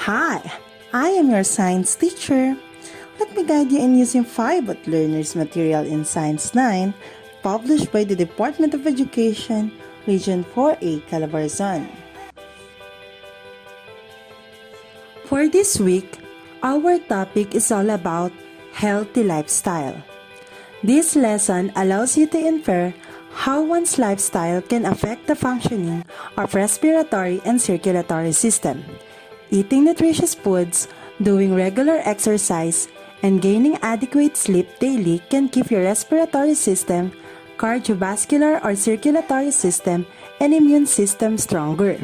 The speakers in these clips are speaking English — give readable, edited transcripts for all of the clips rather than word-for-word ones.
Hi, I am your science teacher. Let me guide you in using 5 learners material in Science 9, published by the Department of Education, Region 4A, Calabarzon. For this week, our topic is all about healthy lifestyle. This lesson allows you to infer how one's lifestyle can affect the functioning of respiratory and circulatory system. Eating nutritious foods, doing regular exercise, and gaining adequate sleep daily can keep your respiratory system, cardiovascular or circulatory system, and immune system stronger.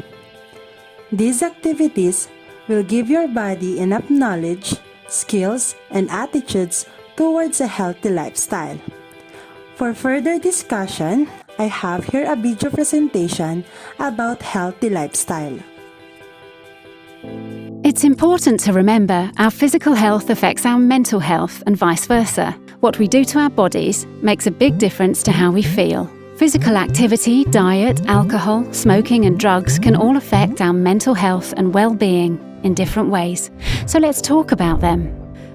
These activities will give your body enough knowledge, skills, and attitudes towards a healthy lifestyle. For further discussion, I have here a video presentation about healthy lifestyle. It's important to remember our physical health affects our mental health and vice versa. What we do to our bodies makes a big difference to how we feel. Physical activity, diet, alcohol, smoking and drugs can all affect our mental health and well-being in different ways. So let's talk about them.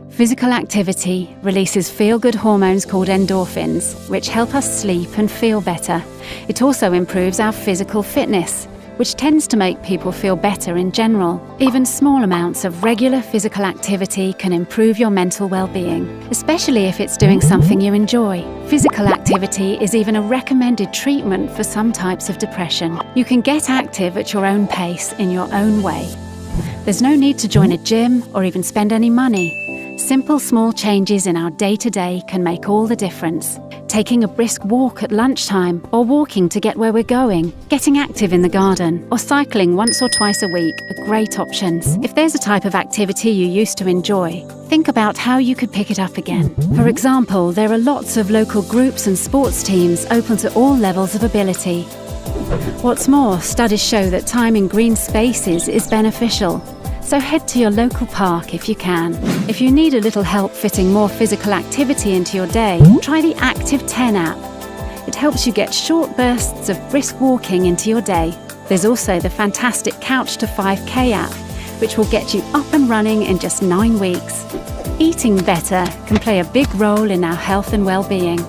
Physical activity releases feel-good hormones called endorphins, which help us sleep and feel better. It also improves our physical fitness, which tends to make people feel better in general. Even small amounts of regular physical activity can improve your mental well-being, especially if it's doing something you enjoy. Physical activity is even a recommended treatment for some types of depression. You can get active at your own pace in your own way. There's no need to join a gym or even spend any money. Simple small changes in our day-to-day can make all the difference. Taking a brisk walk at lunchtime or walking to get where we're going, getting active in the garden or cycling once or twice a week are great options. If there's a type of activity you used to enjoy, think about how you could pick it up again. For example, there are lots of local groups and sports teams open to all levels of ability. What's more, studies show that time in green spaces is beneficial. So head to your local park if you can. If you need a little help fitting more physical activity into your day, try the Active 10 app. It helps you get short bursts of brisk walking into your day. There's also the fantastic Couch to 5K app, which will get you up and running in just 9 weeks. Eating better can play a big role in our health and well-being.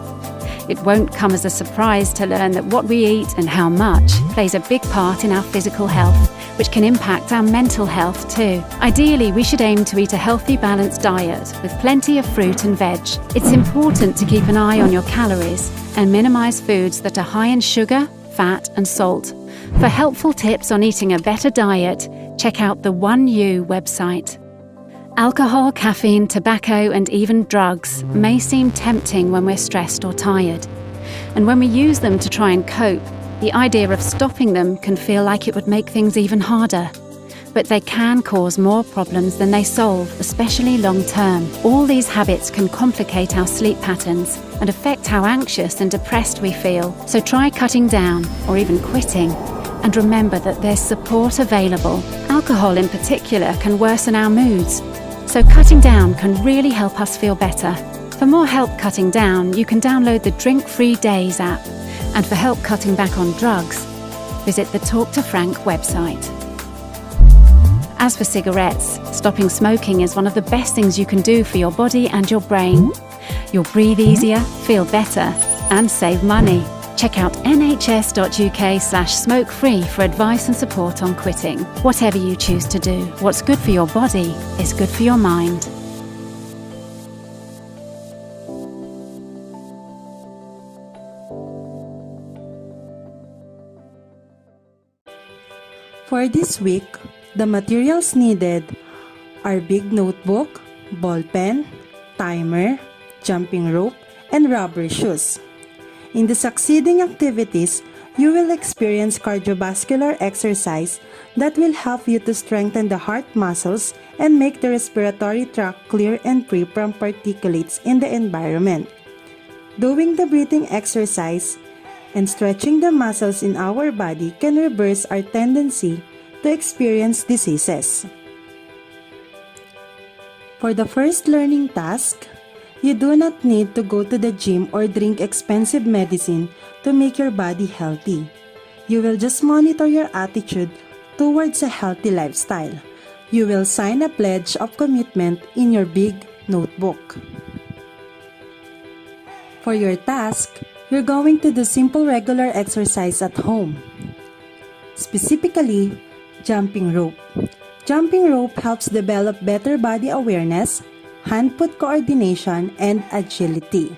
It won't come as a surprise to learn that what we eat and how much plays a big part in our physical health, which can impact our mental health too. Ideally, we should aim to eat a healthy, balanced diet with plenty of fruit and veg. It's important to keep an eye on your calories and minimize foods that are high in sugar, fat and salt. For helpful tips on eating a better diet, check out the 1U website. Alcohol, caffeine, tobacco and even drugs may seem tempting when we're stressed or tired. And when we use them to try and cope, the idea of stopping them can feel like it would make things even harder. But they can cause more problems than they solve, especially long term. All these habits can complicate our sleep patterns and affect how anxious and depressed we feel. So try cutting down or even quitting. And remember that there's support available. Alcohol in particular can worsen our moods. So cutting down can really help us feel better. For more help cutting down, you can download the Drink-Free Days app. And for help cutting back on drugs, visit the Talk to Frank website. As for cigarettes, stopping smoking is one of the best things you can do for your body and your brain. You'll breathe easier, feel better, and save money. Check out nhs.uk/smokefree for advice and support on quitting. Whatever you choose to do, what's good for your body is good for your mind. For this week, the materials needed are big notebook, ball pen, timer, jumping rope, and rubber shoes. In the succeeding activities, you will experience cardiovascular exercise that will help you to strengthen the heart muscles and make the respiratory tract clear and free from particulates in the environment. Doing the breathing exercise and stretching the muscles in our body can reverse our tendency to experience diseases. For the first learning task, you do not need to go to the gym or drink expensive medicine to make your body healthy. You will just monitor your attitude towards a healthy lifestyle. you will sign a pledge of commitment in your big notebook. For your task, you're going to do simple regular exercise at home. Specifically, jumping rope. Jumping rope helps develop better body awareness, hand-foot coordination, and agility.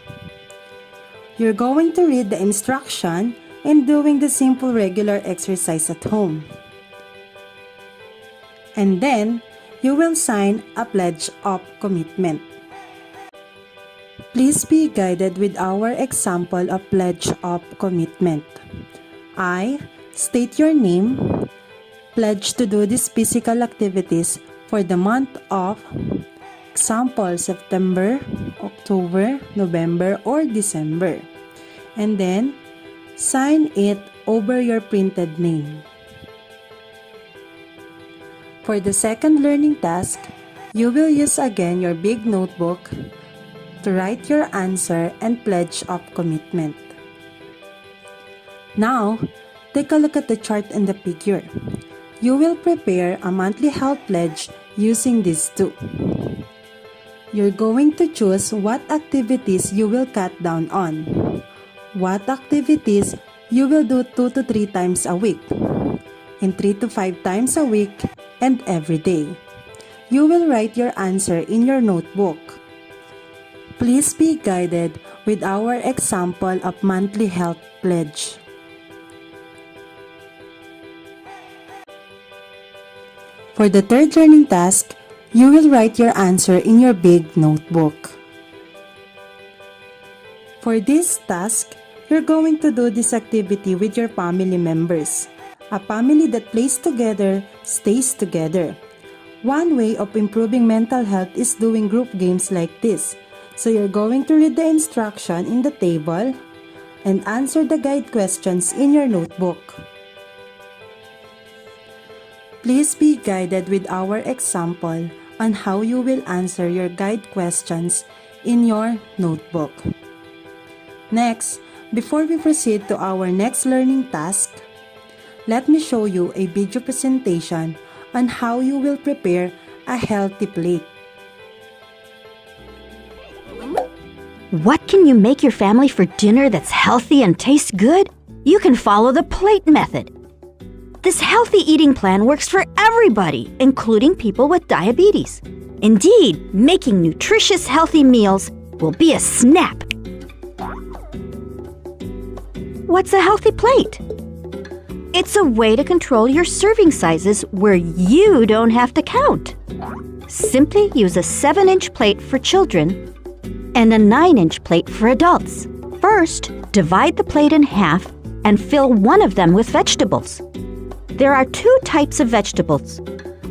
You're going to read the instruction and doing the simple regular exercise at home. And then, you will sign a pledge of commitment. Please be guided with our example of pledge of commitment. I state your name, pledge to do these physical activities for the month of, example, September, October, November, or December. And then, sign it over your printed name. For the second learning task, you will use again your big notebook to write your answer and pledge of commitment. Now, take a look at the chart and the figure. You will prepare a monthly health pledge using these two. You're going to choose what activities you will cut down on, what activities you will do 2 to 3 times a week, and 3 to 5 times a week, and every day. You will write your answer in your notebook. Please be guided with our example of monthly health pledge. For the third learning task, you will write your answer in your big notebook. For this task, you're going to do this activity with your family members. A family that plays together stays together. One way of improving mental health is doing group games like this. So you're going to read the instruction in the table and answer the guide questions in your notebook. Please be guided with our example on how you will answer your guide questions in your notebook. Next, before we proceed to our next learning task, let me show you a video presentation on how you will prepare a healthy plate. What can you make your family for dinner that's healthy and tastes good? You can follow the plate method. This healthy eating plan works for everybody, including people with diabetes. Indeed, making nutritious, healthy meals will be a snap. What's a healthy plate? It's a way to control your serving sizes where you don't have to count. Simply use a 7-inch plate for children and a 9-inch plate for adults. First, divide the plate in half and fill one of them with vegetables. There are 2 types of vegetables: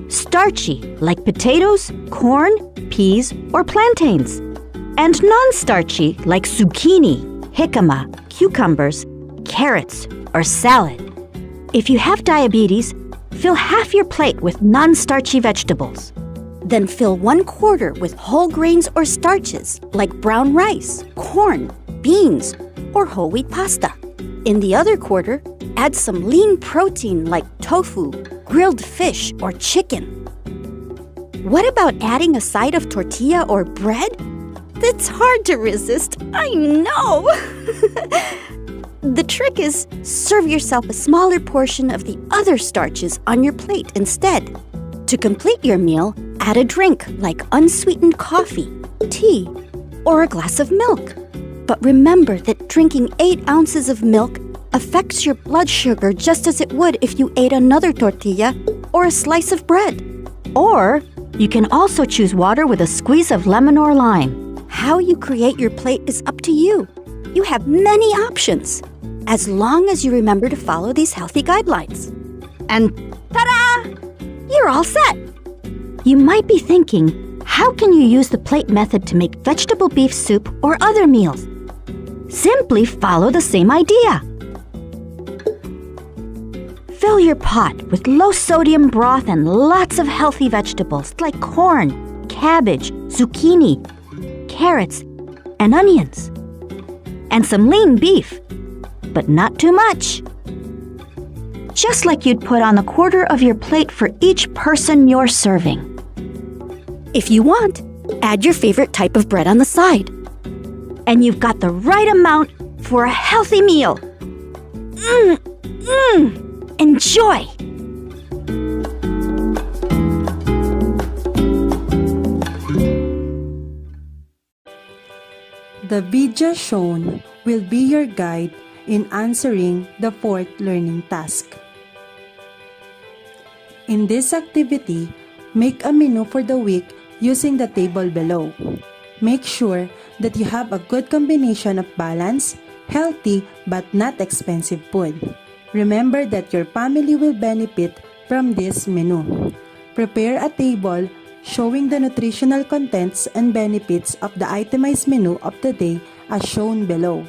starchy, like potatoes, corn, peas, or plantains, and non-starchy, like zucchini, jicama, cucumbers, carrots, or salad. If you have diabetes, fill half your plate with non-starchy vegetables. Then fill 1/4 with whole grains or starches like brown rice, corn, beans, or whole wheat pasta. In the other quarter, add some lean protein like tofu, grilled fish, or chicken. What about adding a side of tortilla or bread? That's hard to resist, I know! The trick is, serve yourself a smaller portion of the other starches on your plate instead. To complete your meal, add a drink like unsweetened coffee, tea, or a glass of milk. But remember that drinking 8 ounces of milk affects your blood sugar just as it would if you ate another tortilla or a slice of bread. Or you can also choose water with a squeeze of lemon or lime. How you create your plate is up to you. You have many options, as long as you remember to follow these healthy guidelines. And ta-da! You're all set! You might be thinking, how can you use the plate method to make vegetable beef soup or other meals? Simply follow the same idea. Fill your pot with low-sodium broth and lots of healthy vegetables like corn, cabbage, zucchini, carrots, and onions. And some lean beef, but not too much. just like you'd put on a quarter of your plate for each person you're serving. If you want, add your favorite type of bread on the side. And you've got the right amount for a healthy meal. Enjoy! The video shown will be your guide in answering the fourth learning task. In this activity, make a menu for the week using the table below. Make sure that you have a good combination of balanced, healthy, but not expensive food. Remember that your family will benefit from this menu. Prepare a table showing the nutritional contents and benefits of the itemized menu of the day as shown below.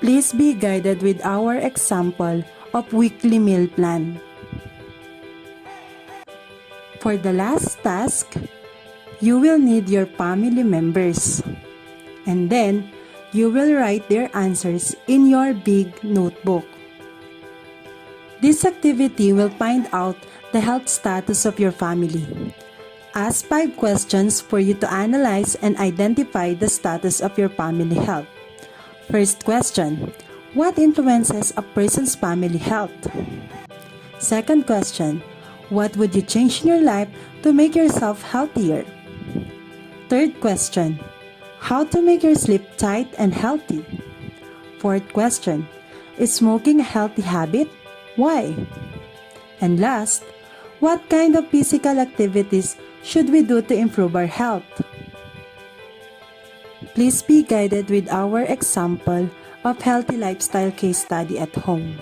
Please be guided with our example of weekly meal plan. For the last task, you will need your family members, and then you will write their answers in your big notebook. This activity will find out the health status of your family. Ask 5 questions for you to analyze and identify the status of your family health. First question: what influences a person's family health? Second question: what would you change in your life to make yourself healthier? Third question: how to make your sleep tight and healthy? Fourth question: is smoking a healthy habit? Why? And last, what kind of physical activities should we do to improve our health? Please be guided with our example of healthy lifestyle case study at home.